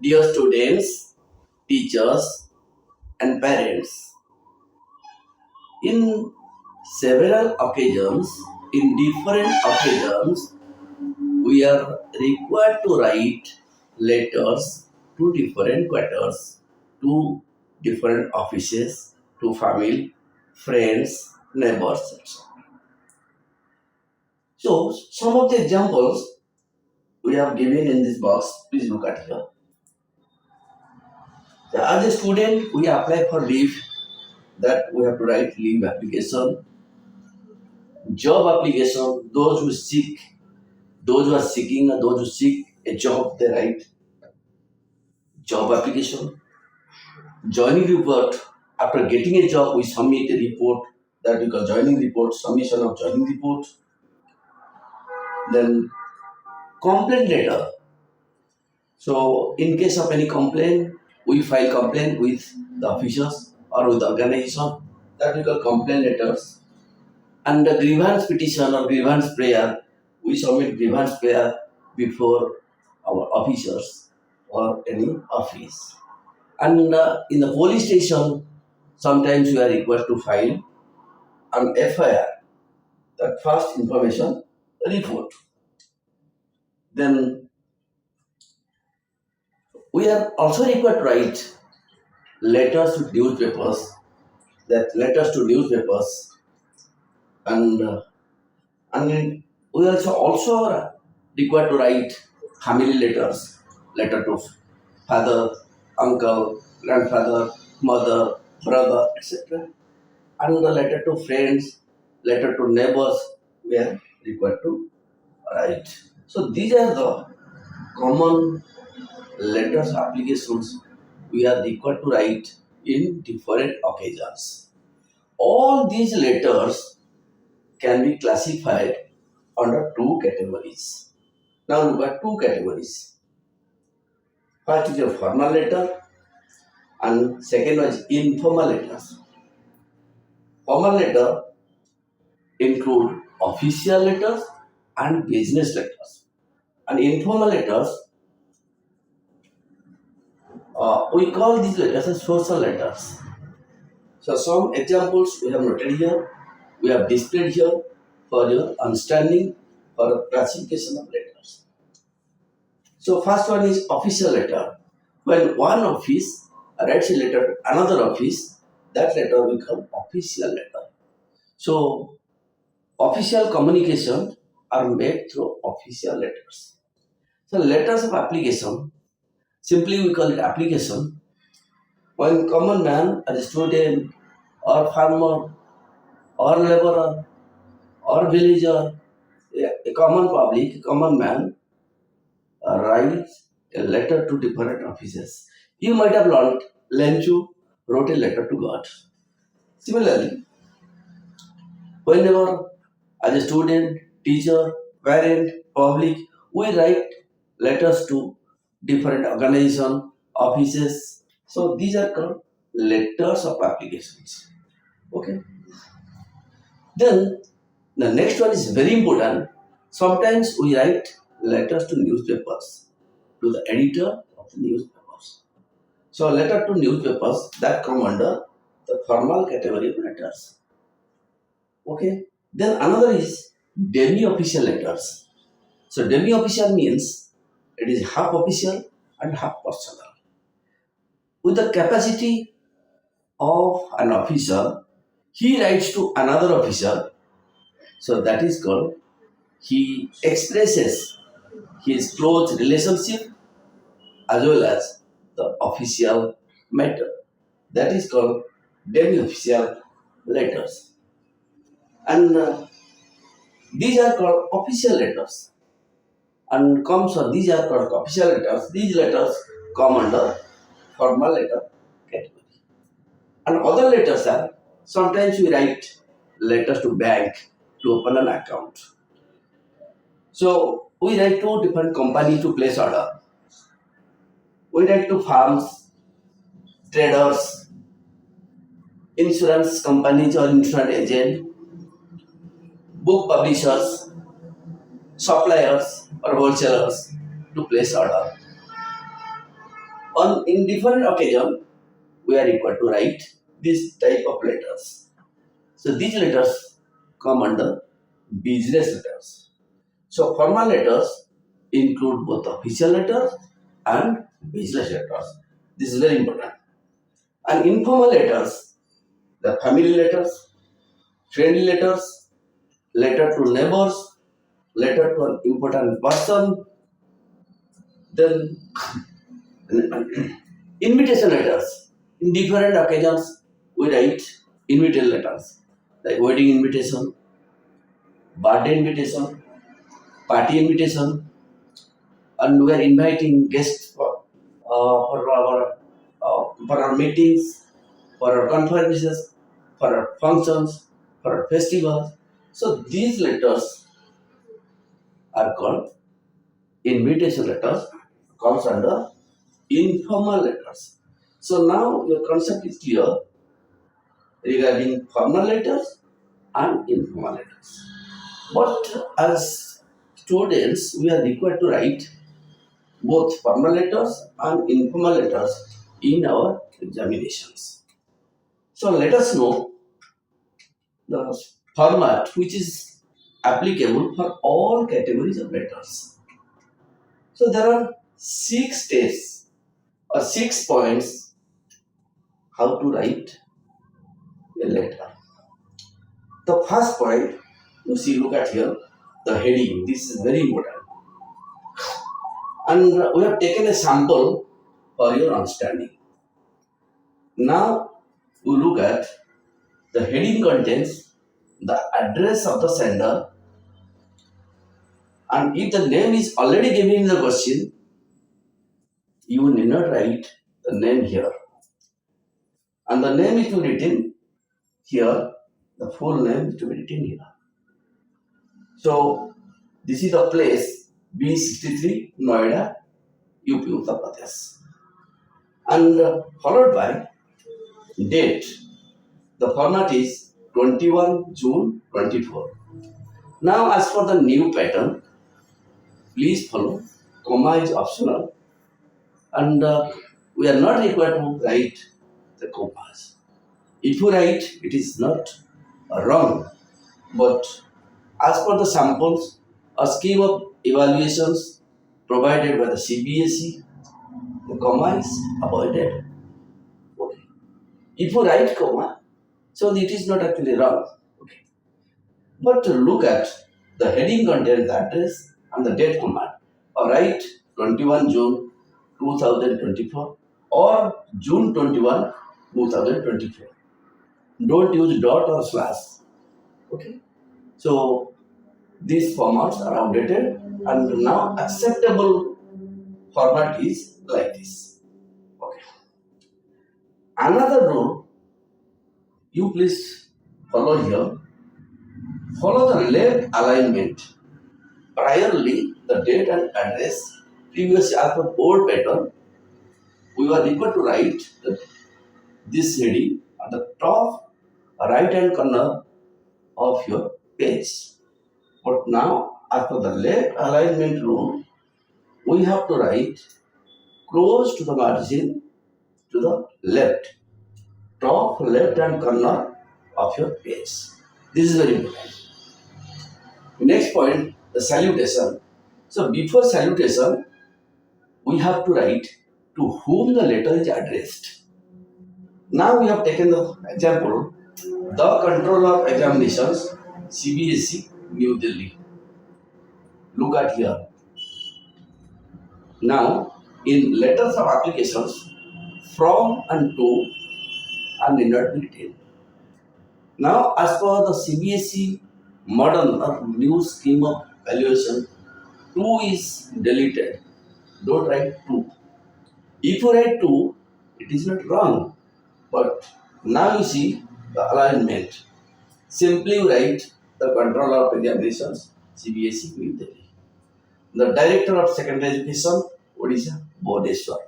Dear students, teachers, and parents, in several occasions, in different occasions, we are required to write letters to different quarters, to different offices, to family, friends, neighbors, etc. So, some of the examples we have given in this box, please look at here. So, as a student, we apply for leave, that we have to write leave application, job application, those who are seeking or those who seek a job, they write job application, joining report. After getting a job, we submit a report that we call joining report, submission of joining report. Then complaint letter. So in case of any complaint, we file complaint with the officers or with the organization, that we call complaint letters. And the grievance petition or grievance prayer, we submit grievance prayer before our officers or any office. And in the police station, sometimes we are required to file an FIR, that first information report. Then we are also required to write letters to newspapers, and we also are required to write family letters, letter to father, uncle, grandfather, mother, brother, etc. And the letter to friends, letter to neighbors, we are required to write. So these are the common letters applications we are required to write in different occasions. All these letters can be classified under two categories. Now look at two categories. First is a formal letter and second one is informal letters. Formal letter include official letters and business letters. And informal letters, we call these letters as social letters. So some examples we have noted here, we have displayed here for your understanding, for classification of letters. So first one is official letter. When one office writes a letter to another office, that letter we call official letter. So official communication are made through official letters. So letters of application, simply we call it application. When common man, a student or farmer or laborer or villager, a common public, a common man writes a letter to different offices. You might have learned Lenchu wrote a letter to God. Similarly, whenever as a student, teacher, parent, public, we write letters to different organization, offices. So these are called letters of applications. Okay. Then the next one is very important. Sometimes we write letters to newspapers, to the editor of the newspapers. So letter to newspapers that come under the formal category of letters. Okay. Then another is demi-official letters. So demi-official means it is half official and half personal. With the capacity of an officer, he writes to another officer. So that is called, he expresses his close relationship as well as the official matter. That is called demi-official letters. And these are called official letters. And these are called official letters. These letters come under formal letter category. And other letters are, sometimes we write letters to bank to open an account. So we write to different companies to place order. We write to farms, traders, insurance companies or insurance agents, book publishers, suppliers or wholesalers to place order. On in different occasion, we are required to write this type of letters. So these letters come under business letters. So formal letters include both official letters and business letters. This is very important. And informal letters, the family letters, friendly letters, letter to neighbors, letter to an important person, then invitation letters. In different occasions, we write invitation letters like wedding invitation, birthday invitation, party invitation, and we are inviting guests for our meetings, for our conferences, for our functions, for our festivals. So these letters are called invitation letters, comes under informal letters. So now your concept is clear regarding formal letters and informal letters. But as students, we are required to write both formal letters and informal letters in our examinations. So let us know the format which is applicable for all categories of letters. So there are 6 steps or 6 points how to write a letter. The first point, you see, look at here, the heading. This is very important. And we have taken a sample for your understanding. Now we look at the heading contains the address of the sender, and if the name is already given in the question, you need not write the name here. And the name is to be written here, the full name is to be written here. So this is the place B63 Noida, UP Uttar Pradesh. And followed by date. The format is 21 June 24. Now as for the new pattern, please follow. Comma is optional, and we are not required to write the commas. If you write, it is not wrong, but as per the samples, a scheme of evaluations provided by the CBSE, the comma is avoided. Okay. If you write comma, so it is not actually wrong. Okay. But to look at the heading contains the address and the date command. Or write 21 June 2024 or June 21, 2024. Don't use dot or slash. Okay. So these formats are outdated, and now acceptable format is like this. Okay. Another rule you please follow here. Follow the left alignment. Priorly, the date and address previously as per old pattern, we were required to write this heading at the top right hand corner of your page. But now, as per the left alignment rule, we have to write close to the margin to the left, top left hand corner of your page. This is very important. Next point, the salutation. So before salutation, we have to write to whom the letter is addressed. Now we have taken the example, the Controller of Examinations, CBSE, New Delhi. Look at here. Now, in letters of applications, from and to are need not be written. Now, as per the CBSE modern or new scheme of valuation, to is deleted. Don't write to. If you write to, it is not wrong. But now you see the alignment. Simply write the Controller of Examinations, CBSE, New Delhi. The Director of Secondary Education, Odisha, Bhubaneswar.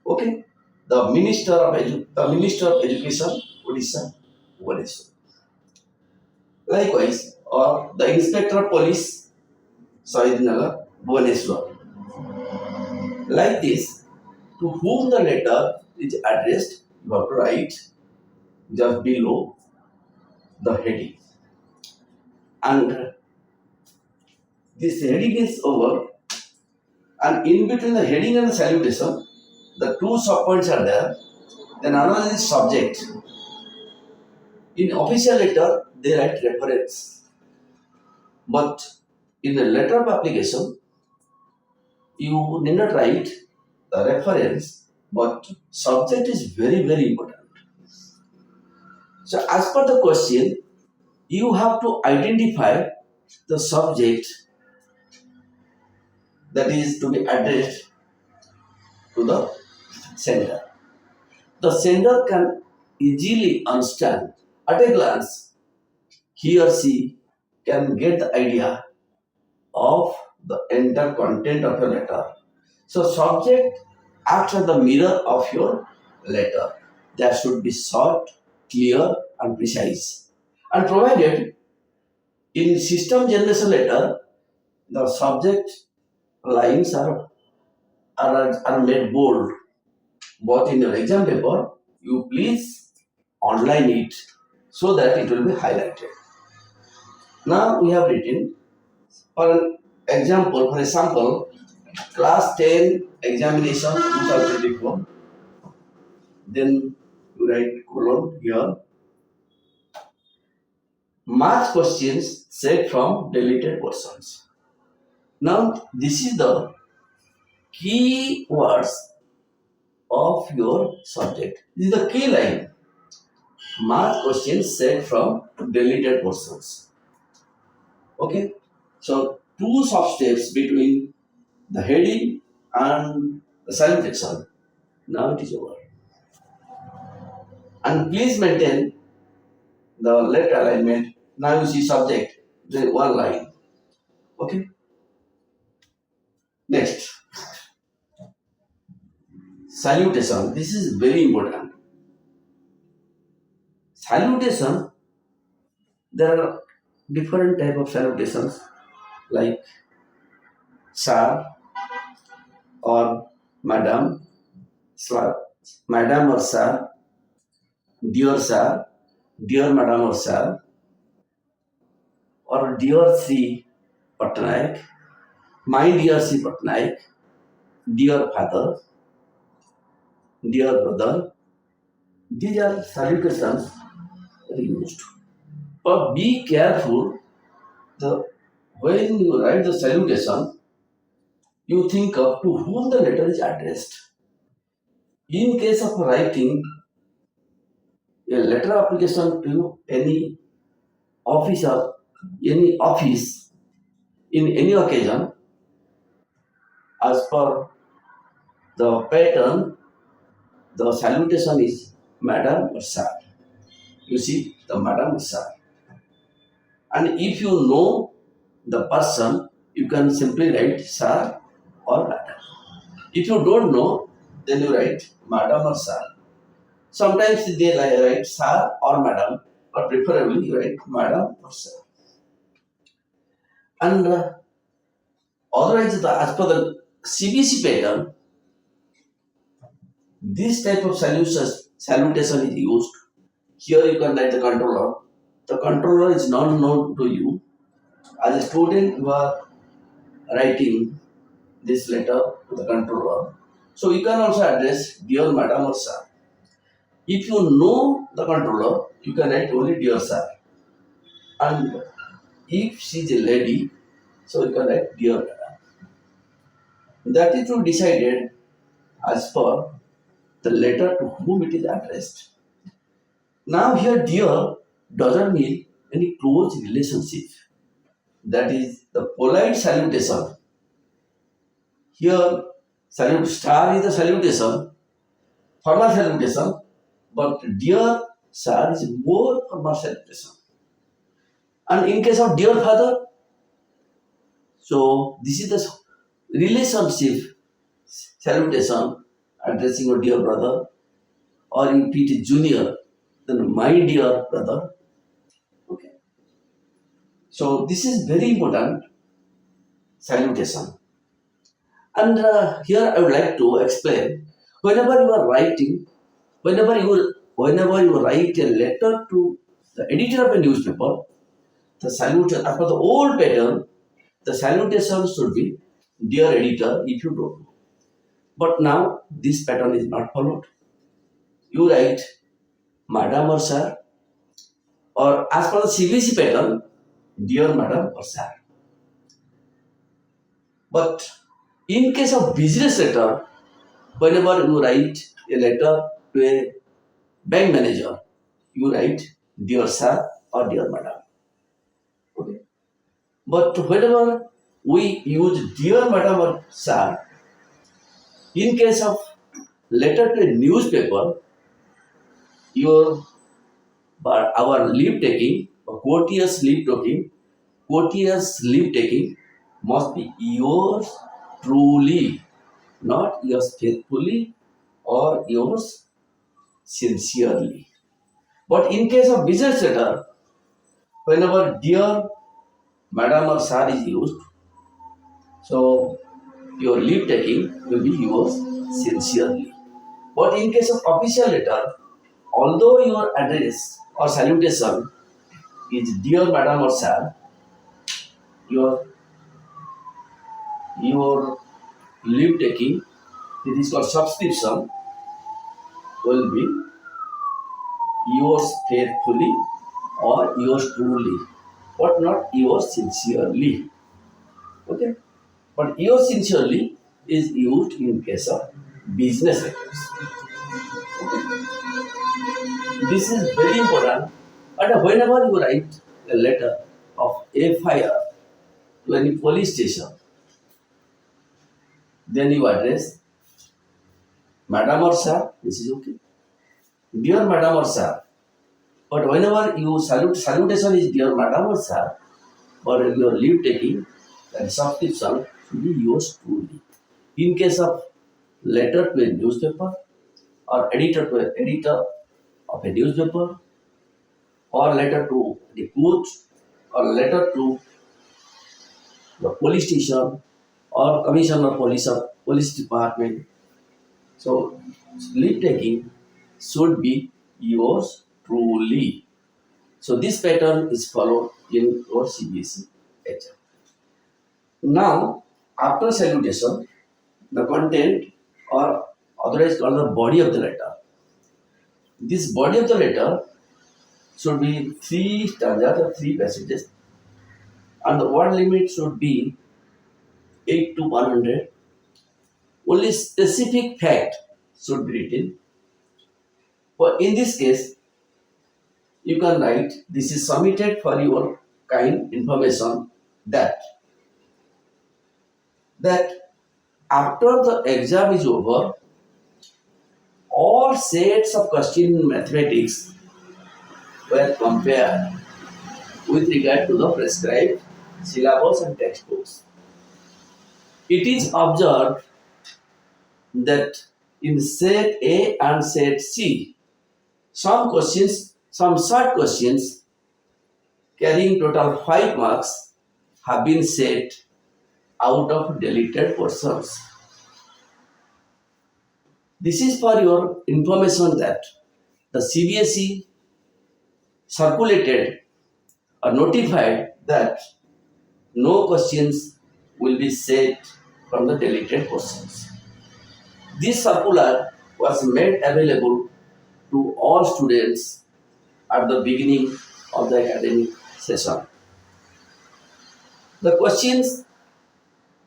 Okay. The Minister of Education, Odisha, Bhubaneswar. Likewise, or the Inspector of Police, Saidnagar, Bhubaneswar. Like this, to whom the letter is addressed, you have to write just below the heading. And this heading is over, and in between the heading and the salutation, the two subpoints are there. Then another is subject. In official letter, they write reference. But in the letter of application, you need not write the reference, but subject is very, very important. So as per the question, you have to identify the subject that is to be addressed to the sender. The sender can easily understand at a glance. He or she can get the idea of the entire content of your letter. So subject acts as the mirror of your letter. That should be short, clear, and precise. And provided in system generation letter, the subject lines are made bold. But in your exam paper, you please underline it so that it will be highlighted. Now we have written for an example, for example, class 10 examination 2024. Then you write colon here. Math questions set from deleted versions. Now this is the key words of your subject. This is the key line. Math questions set from deleted versions. Okay. So two sub steps between the heading and the salutation. Now it is over. And please maintain the left alignment. Now you see subject, the one line. Okay. Next, salutation. This is very important. Salutation, there are different type of salutations like sir or madam, madam or sir, dear madam or sir, or dear C Patnaik, my dear C Patnaik, dear father, dear brother. These are salutations used. But be careful, the when you write the salutation, you think of to whom the letter is addressed. In case of writing a letter application to any officer, any office, in any occasion, as per the pattern, the salutation is Madam or Sir. You see, the Madam or Sir. And if you know the person, you can simply write Sir or Madam. If you don't know, then you write Madam or Sir. Sometimes they write Sir or Madam, but preferably you write Madam or Sir. And otherwise, as per the CBC pattern, this type of salutation is used. Here you can write the controller. The controller is not known to you. As a student, you are writing this letter to the controller. So you can also address dear madam or sir. If you know the controller, you can write only dear sir. And if she is a lady, so you can write dear madam. That is to decided as per the letter to whom it is addressed. Now here dear doesn't mean any close relationship. That is the polite salutation. Here salute star is the salutation, formal salutation, but dear sir is more formal salutation. And in case of dear father, so this is the relationship salutation addressing your dear brother, or if it is junior, then my dear brother. Okay. So this is very important salutation. And here I would like to explain Whenever you are writing, whenever you write a letter to the editor of a newspaper, the salutation after the old pattern, the salutation should be dear editor if you don't know. But now this pattern is not followed. You write madam or sir, or as per the CBC pattern, dear madam or sir. But in case of business letter, whenever you write a letter to a bank manager, you write dear sir or dear madam. Okay. But whenever we use dear madam or sir, in case of letter to a newspaper, your but our leave taking, courteous leave taking must be yours truly, not yours faithfully or yours sincerely. But in case of business letter, whenever dear madam or sir is used, so your leave taking will be yours sincerely. But in case of official letter, although your address or salutation is dear madam or sir, your your leave taking, it is called subscription, will be yours faithfully or yours truly, but not yours sincerely. Okay, but yours sincerely is used in case of business letters. This is very important. And whenever you write a letter of FIR to any police station, then you address Madam or Sir. This is okay. Dear Madam or Sir. But whenever you salutation is Dear Madam or Sir, or your leave taking, that subscription should be yours truly. In case of letter to a newspaper or editor to an editor of a newspaper, or letter to the court, or letter to the police station or commissioner police or police department. So leave taking should be yours truly. So this pattern is followed in your CBSE exam. Now, after salutation, the content or otherwise called the body of the letter. This body of the letter should be three stanzas or three passages, and the word limit should be 8 to 100. Only specific fact should be written. But in this case, you can write this is submitted for your kind information that that after the exam is over, all sets of questions in mathematics were compared with regard to the prescribed syllabus and textbooks. It is observed that in set A and set C, some short questions carrying total 5 marks have been set out of deleted portions. This is for your information that the CBSE circulated or notified that no questions will be set from the deleted portions. This circular was made available to all students at the beginning of the academic session. The questions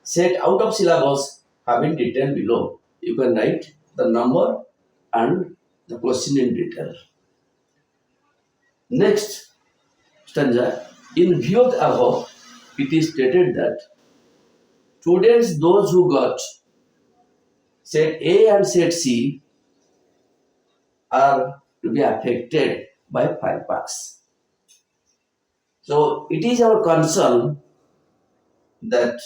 set out of syllabus have been detailed below. You can write the number and the question in detail. Next stanza, in view of the above, it is stated that students, those who got set A and set C, are to be affected by 5 marks. So it is our concern that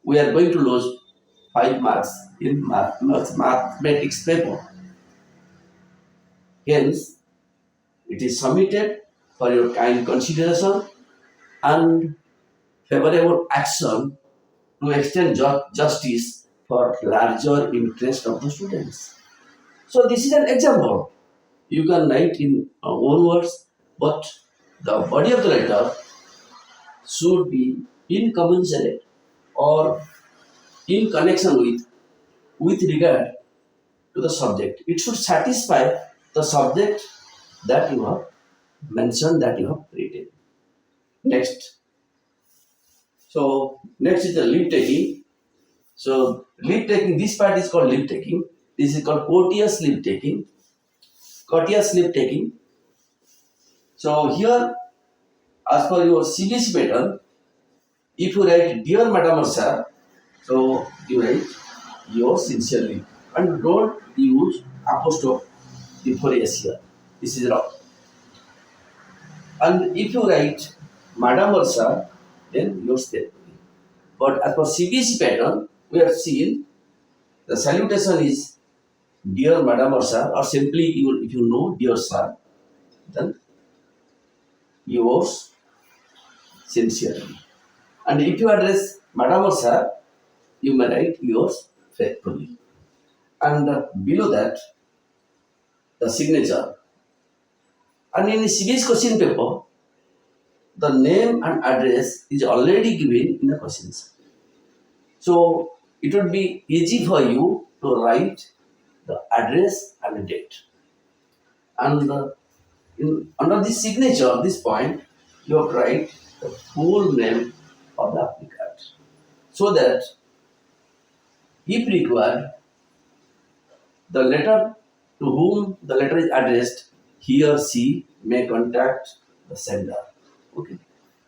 we are going to lose 5 marks in mathematics paper. Hence, it is submitted for your kind consideration and favorable action to extend justice for larger interest of the students. So this is an example. You can write in own words, but the body of the letter should be incommensurate or in connection with regard to the subject. It should satisfy the subject that you have mentioned, that you have written. Next. So next is the leave taking. So leave taking, this part is called leave taking. This is called courteous leave taking. Courteous leave taking. So here, as per your CBC pattern, if you write dear madam or sir, so you write yours sincerely and don't use apostrophe before yes here. This is wrong. And if you write madam or sir, then yours faithfully. But as per CBC pattern, we have seen the salutation is dear madam or sir, or simply you, if you know dear sir, then yours sincerely. And if you address madam or sir, you may write yours faithfully. And below that, the signature. And in the CBS question paper, the name and address is already given in the questions. So it would be easy for you to write the address and the date. And under this signature, this point, you have to write the full name of the applicant. So that if required, the letter to whom the letter is addressed, he or she may contact the sender. Okay.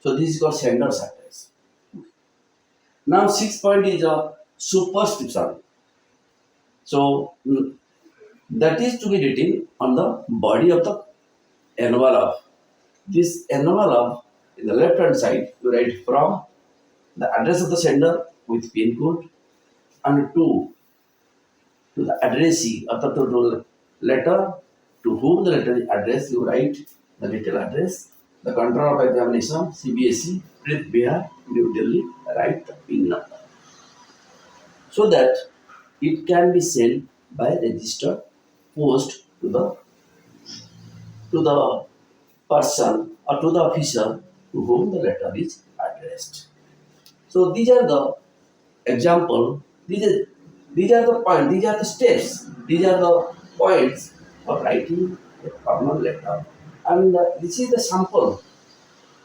So this is called sender's address. Now, sixth point is a superscription. So that is to be written on the body of the envelope. This envelope in the left hand side, you write from the address of the sender with pin code and to the addressee or the letter to whom the letter is addressed, you write the detailed address, the control of examination, CBSE, Prith Bihar, New Delhi, write the pin number. So that it can be sent by registered post to the person or to the officer to whom the letter is addressed. So these are the example. These are the points. These are the steps. These are the points of writing a formal letter. And this is the sample.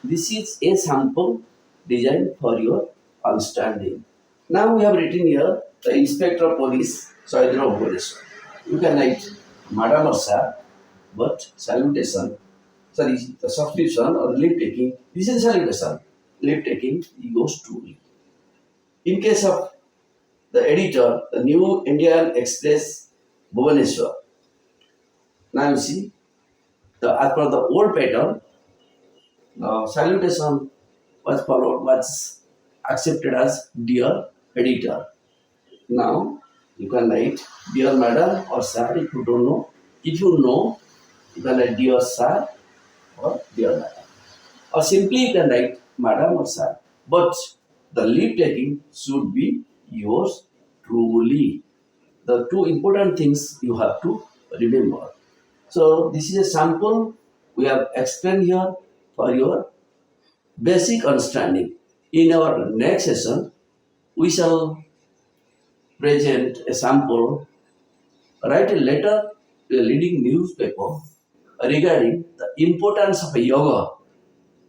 This is a sample designed for your understanding. Now we have written here the Inspector of Police, Saidra Bhubaneswar. You can write Madam or Sir, but salutation, sorry, the subscription or leave taking, this is the salutation. Leave taking, he goes truly. In case of the editor, the New Indian Express, Bhubaneswar. Now you see, as per the old pattern, the salutation was accepted as dear editor. Now you can write dear madam or sir if you don't know. If you know, you can write dear sir or dear madam. Or simply you can write madam or sir. But the leave taking should be yours truly. The two important things you have to remember. So this is a sample we have explained here for your basic understanding. In our next session, we shall present a sample, write a letter to a leading newspaper regarding the importance of yoga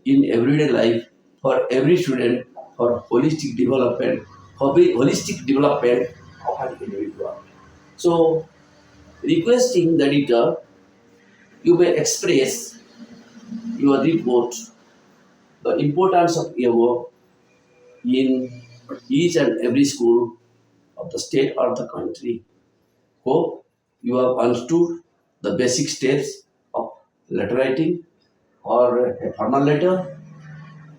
in everyday life for every student for holistic development of an individual. So, requesting the editor, you may express your report, the importance of yoga in each and every school of the state or the country. Hope you have understood the basic steps of letter writing or a formal letter,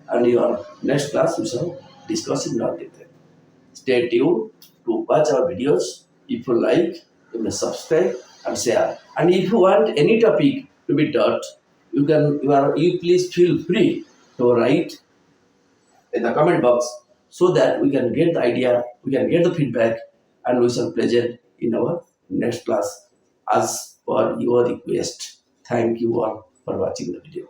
and your next class we shall discuss in more detail. Stay tuned to watch our videos. If you like, you may subscribe and share. And if you want any topic to be taught, you please feel free to write in the comment box so that we can get the idea, we can get the feedback, and we shall present in our next class. as per your request. Thank you all for watching the video.